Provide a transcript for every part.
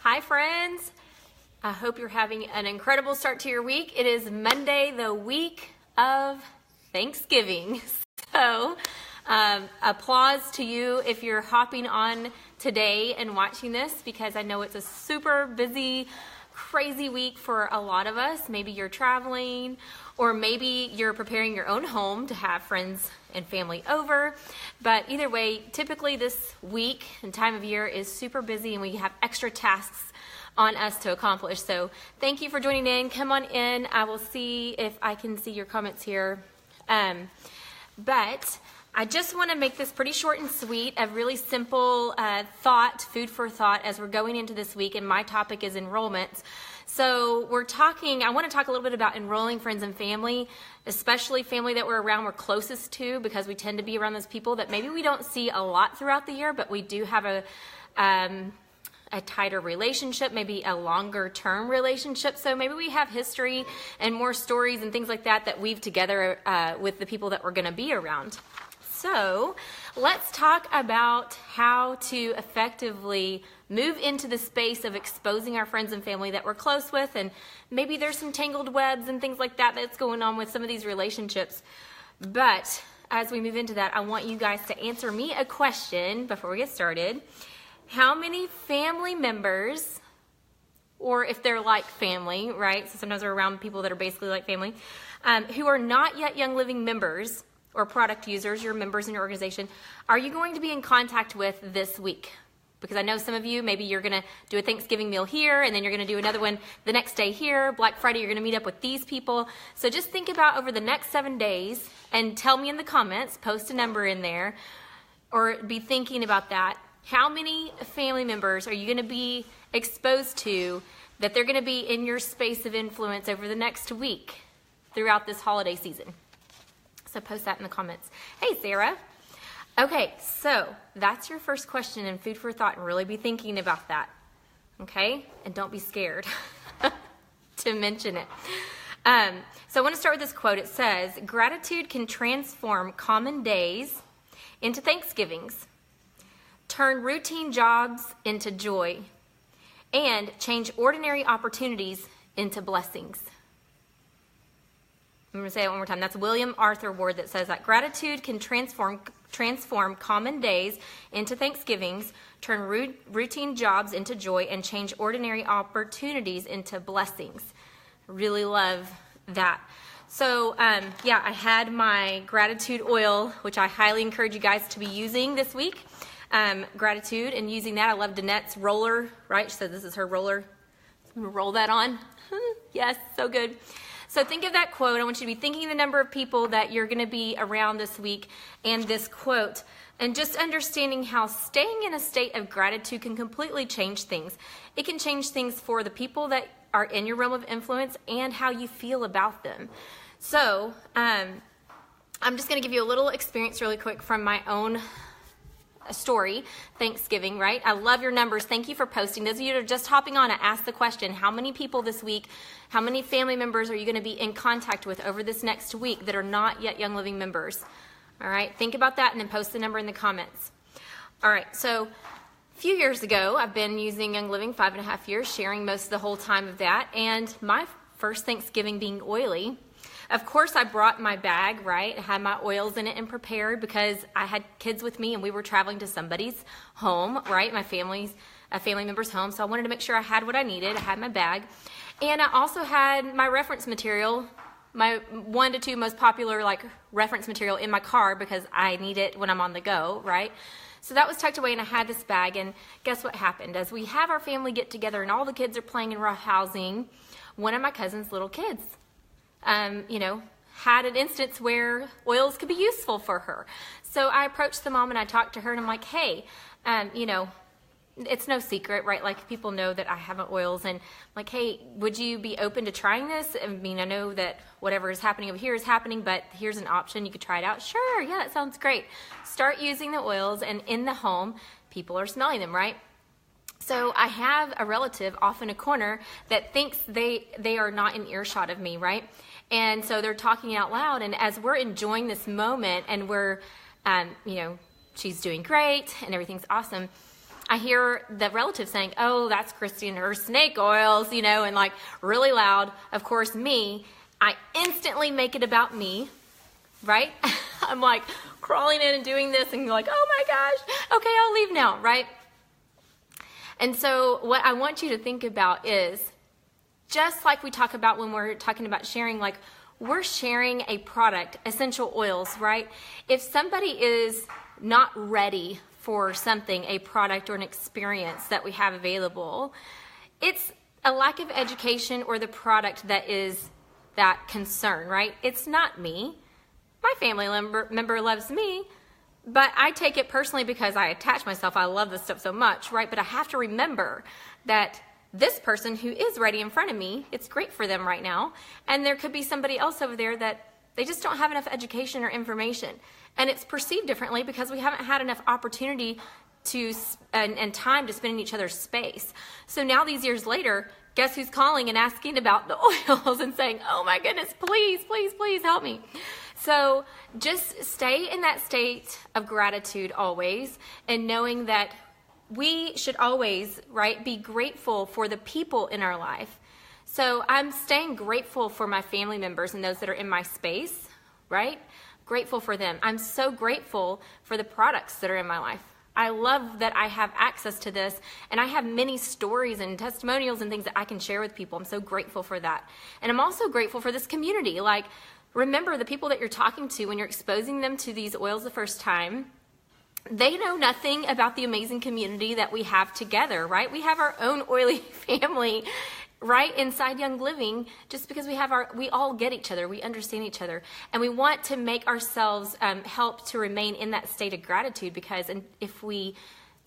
Hi friends, I hope you're having an incredible start to your week. It is Monday, the week of Thanksgiving. So applause to you if you're hopping on today and watching this, because I know it's a super busy, crazy week for a lot of us. Maybe you're traveling, or maybe you're preparing your own home to have friends and family over. But either way, typically this week and time of year is super busy and we have extra tasks on us to accomplish. So thank you for joining in. Come on in. I will see if I can see your comments here. But I just want to make this pretty short and sweet, a really simple food for thought as we're going into this week, and my topic is enrollments. So I want to talk a little bit about enrolling friends and family, especially family that we're closest to, because we tend to be around those people that maybe we don't see a lot throughout the year, but we do have a tighter relationship, maybe a longer term relationship. So maybe we have history and more stories and things like that weave together with the people that we're going to be around. So let's talk about how to effectively move into the space of exposing our friends and family that we're close with, and maybe there's some tangled webs and things like that that's going on with some of these relationships. But as we move into that, I want you guys to answer me a question before we get started. How many family members, or if they're like family, right? So sometimes we're around people that are basically like family, who are not yet Young Living members or product users, your members in your organization, are you going to be in contact with this week? Because I know some of you, maybe you're going to do a Thanksgiving meal here, and then you're going to do another one the next day here. Black Friday, you're going to meet up with these people. So just think about over the next 7 days and tell me in the comments, post a number in there, or be thinking about that. How many family members are you going to be exposed to that they're going to be in your space of influence over the next week throughout this holiday season? So post that in the comments. Hey, Sarah. Okay, so that's your first question in food for thought, and really be thinking about that. Okay? And don't be scared to mention it. So I want to start with this quote. It says, "Gratitude can transform common days into Thanksgivings, turn routine jobs into joy, and change ordinary opportunities into blessings." I'm going to say it one more time. That's William Arthur Ward that says that gratitude can transform common days into Thanksgivings, turn routine jobs into joy, and change ordinary opportunities into blessings. Really love that. So, I had my gratitude oil, which I highly encourage you guys to be using this week. Gratitude and using that. I love Danette's roller, right? She said this is her roller. I'm going to roll that on. Yes, so good. So think of that quote. I want you to be thinking the number of people that you're going to be around this week and this quote, and just understanding how staying in a state of gratitude can completely change things. It can change things for the people that are in your realm of influence and how you feel about them. So I'm just going to give you a little experience really quick from my own story. Thanksgiving, right? I love your numbers. Thank you for posting. Those of you that are just hopping on, I asked the question, how many people this week, how many family members are you going to be in contact with over this next week that are not yet Young Living members? All right, think about that and then post the number in the comments. All right, so a few years ago, I've been using Young Living 5.5 years, sharing most of the whole time of that, and my first Thanksgiving being oily. Of course, I brought my bag, right? I had my oils in it and prepared because I had kids with me and we were traveling to somebody's home, right? A family member's home. So I wanted to make sure I had what I needed. I had my bag. And I also had my reference material, my 1 to 2 most popular reference material in my car because I need it when I'm on the go, right? So that was tucked away and I had this bag, and guess what happened? As we have our family get together and all the kids are playing in roughhousing, one of my cousin's little kids had an instance where oils could be useful for her. So I approached the mom and I talked to her and I'm like, hey, it's no secret, right? Like, people know that I have oils, and I'm like, hey, would you be open to trying this? I mean, I know that whatever is happening over here is happening, but here's an option. You could try it out. Sure. Yeah, that sounds great. Start using the oils, and in the home, people are smelling them, right? So I have a relative off in a corner that thinks they are not in earshot of me, right? And so they're talking out loud, and as we're enjoying this moment and we're, she's doing great and everything's awesome, I hear the relatives saying, oh, that's Kristy and her snake oils, and like really loud. Of course, I instantly make it about me, right? I'm like crawling in and doing this and like, oh my gosh, okay, I'll leave now, right? And so what I want you to think about is, just like we talk about when we're talking about sharing, like we're sharing a product, essential oils, right? If somebody is not ready for something, a product or an experience that we have available, it's a lack of education or the product that is that concern, right? It's not me. My family member loves me, but I take it personally because I attach myself. I love this stuff so much, right? But I have to remember that this person who is ready in front of me, it's great for them right now. And there could be somebody else over there that they just don't have enough education or information. And it's perceived differently because we haven't had enough opportunity and time to spend in each other's space. So now these years later, guess who's calling and asking about the oils and saying, oh my goodness, please, please, please help me. So just stay in that state of gratitude always, and knowing that we should always, right, be grateful for the people in our life. So I'm staying grateful for my family members and those that are in my space, right? Grateful for them. I'm so grateful for the products that are in my life. I love that I have access to this, and I have many stories and testimonials and things that I can share with people. I'm so grateful for that. And I'm also grateful for this community. Like, remember the people that you're talking to when you're exposing them to these oils the first time, they know nothing about the amazing community that we have together, right? We have our own oily family right inside Young Living, just because we all get each other, we understand each other, and we want to make ourselves help to remain in that state of gratitude, because if we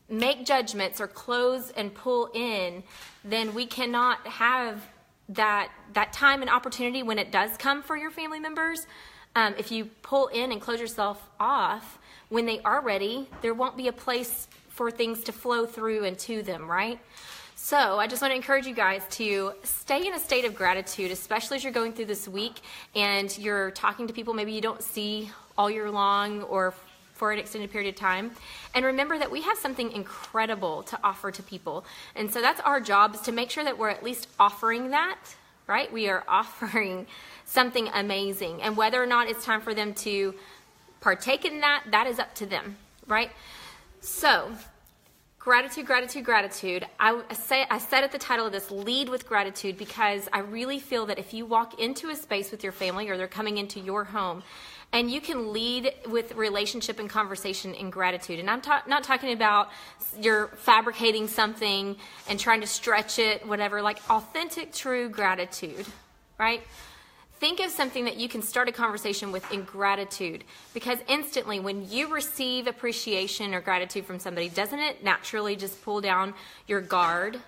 make judgments or close and pull in, then we cannot have that time and opportunity when it does come for your family members. If you pull in and close yourself off, when they are ready, there won't be a place for things to flow through and to them, right? So I just want to encourage you guys to stay in a state of gratitude, especially as you're going through this week and you're talking to people maybe you don't see all year long or for an extended period of time. And remember that we have something incredible to offer to people. And so that's our job, is to make sure that we're at least offering that, right? We are offering something amazing. And whether or not it's time for them to partake in that, that is up to them, right? So gratitude, gratitude, gratitude. I said at the title of this, lead with gratitude, because I really feel that if you walk into a space with your family or they're coming into your home, and you can lead with relationship and conversation in gratitude. And I'm not talking about you're fabricating something and trying to stretch it, whatever, like authentic, true gratitude, right? Think of something that you can start a conversation with in gratitude, because instantly when you receive appreciation or gratitude from somebody, doesn't it naturally just pull down your guard?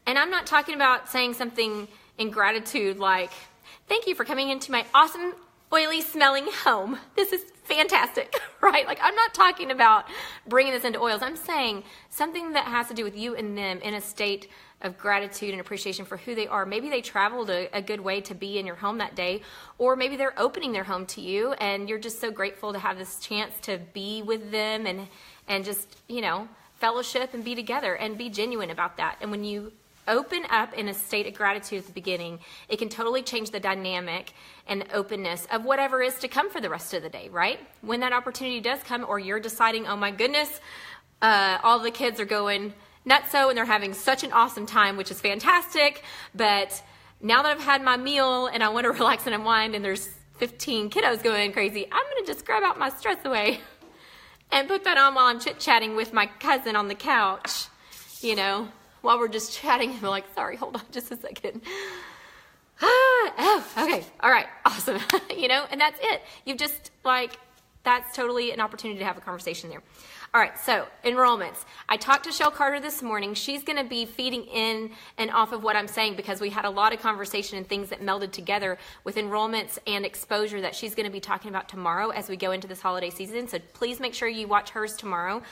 And I'm not talking about saying something in gratitude like, thank you for coming into my awesome, oily smelling home. This is fantastic, right? Like, I'm not talking about bringing this into oils. I'm saying something that has to do with you and them in a state of gratitude and appreciation for who they are. Maybe they traveled a good way to be in your home that day, or maybe they're opening their home to you and you're just so grateful to have this chance to be with them and just, fellowship and be together and be genuine about that. And when you open up in a state of gratitude at the beginning, it can totally change the dynamic and openness of whatever is to come for the rest of the day, right? When that opportunity does come, or you're deciding, oh my goodness, all the kids are going nutso and they're having such an awesome time, which is fantastic, but now that I've had my meal and I want to relax and unwind and there's 15 kiddos going crazy, I'm going to just grab out my stress away and put that on while I'm chit-chatting with my cousin on the couch, while we're just chatting. And we're like, sorry, hold on just a second. Oh, okay, all right, awesome. And that's it. You've just, that's totally an opportunity to have a conversation there. All right, so enrollments. I talked to Shell Carter this morning. She's going to be feeding in and off of what I'm saying, because we had a lot of conversation and things that melded together with enrollments and exposure that she's going to be talking about tomorrow as we go into this holiday season. So please make sure you watch hers tomorrow.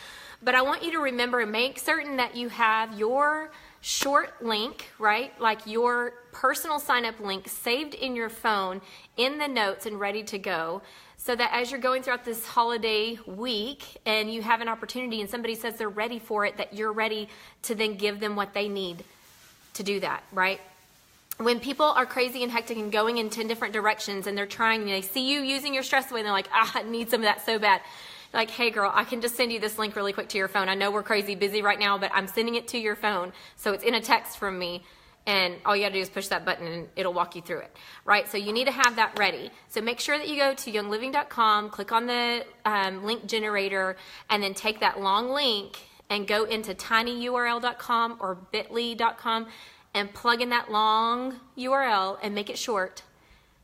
But I want you to remember and make certain that you have your short link, right? Like your personal sign-up link saved in your phone in the notes and ready to go. so that as you're going throughout this holiday week and you have an opportunity and somebody says they're ready for it, that you're ready to then give them what they need to do that, right? When people are crazy and hectic and going in 10 different directions and they're trying, they see you using your stress away and they're like, I need some of that so bad. Like, hey girl, I can just send you this link really quick to your phone. I know we're crazy busy right now, but I'm sending it to your phone. So it's in a text from me. And all you gotta do is push that button and it'll walk you through it, right? So you need to have that ready. So make sure that you go to youngliving.com, click on the link generator, and then take that long link and go into tinyurl.com or bit.ly.com and plug in that long URL and make it short.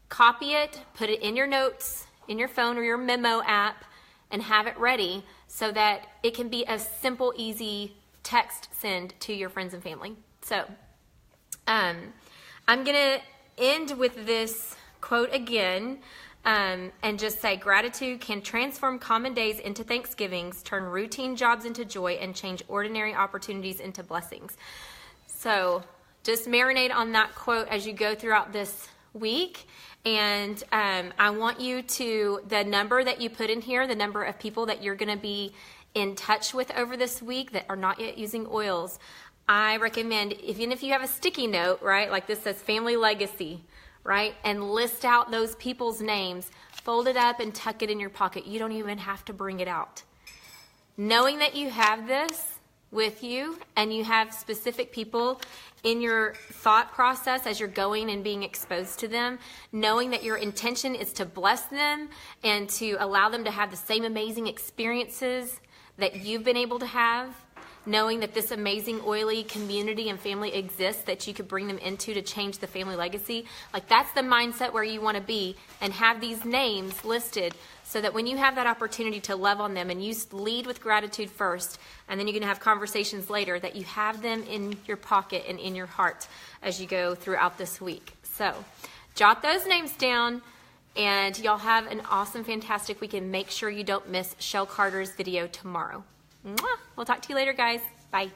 Copy it, put it in your notes, in your phone or your memo app, and have it ready so that it can be a simple, easy text send to your friends and family. So I'm going to end with this quote again and just say, gratitude can transform common days into Thanksgivings, turn routine jobs into joy, and change ordinary opportunities into blessings. So just marinate on that quote as you go throughout this week. And I want you to, the number that you put in here, the number of people that you're going to be in touch with over this week that are not yet using oils, I recommend, even if you have a sticky note, right, like this says family legacy, right, and list out those people's names, fold it up and tuck it in your pocket. You don't even have to bring it out. Knowing that you have this with you and you have specific people in your thought process as you're going and being exposed to them, knowing that your intention is to bless them and to allow them to have the same amazing experiences that you've been able to have, knowing that this amazing oily community and family exists that you could bring them into to change the family legacy. Like, that's the mindset where you want to be, and have these names listed so that when you have that opportunity to love on them and you lead with gratitude first, and then you're going to have conversations later, that you have them in your pocket and in your heart as you go throughout this week. So jot those names down, and y'all have an awesome, fantastic weekend. Make sure you don't miss Shell Carter's video tomorrow. Mwah! We'll talk to you later, guys. Bye.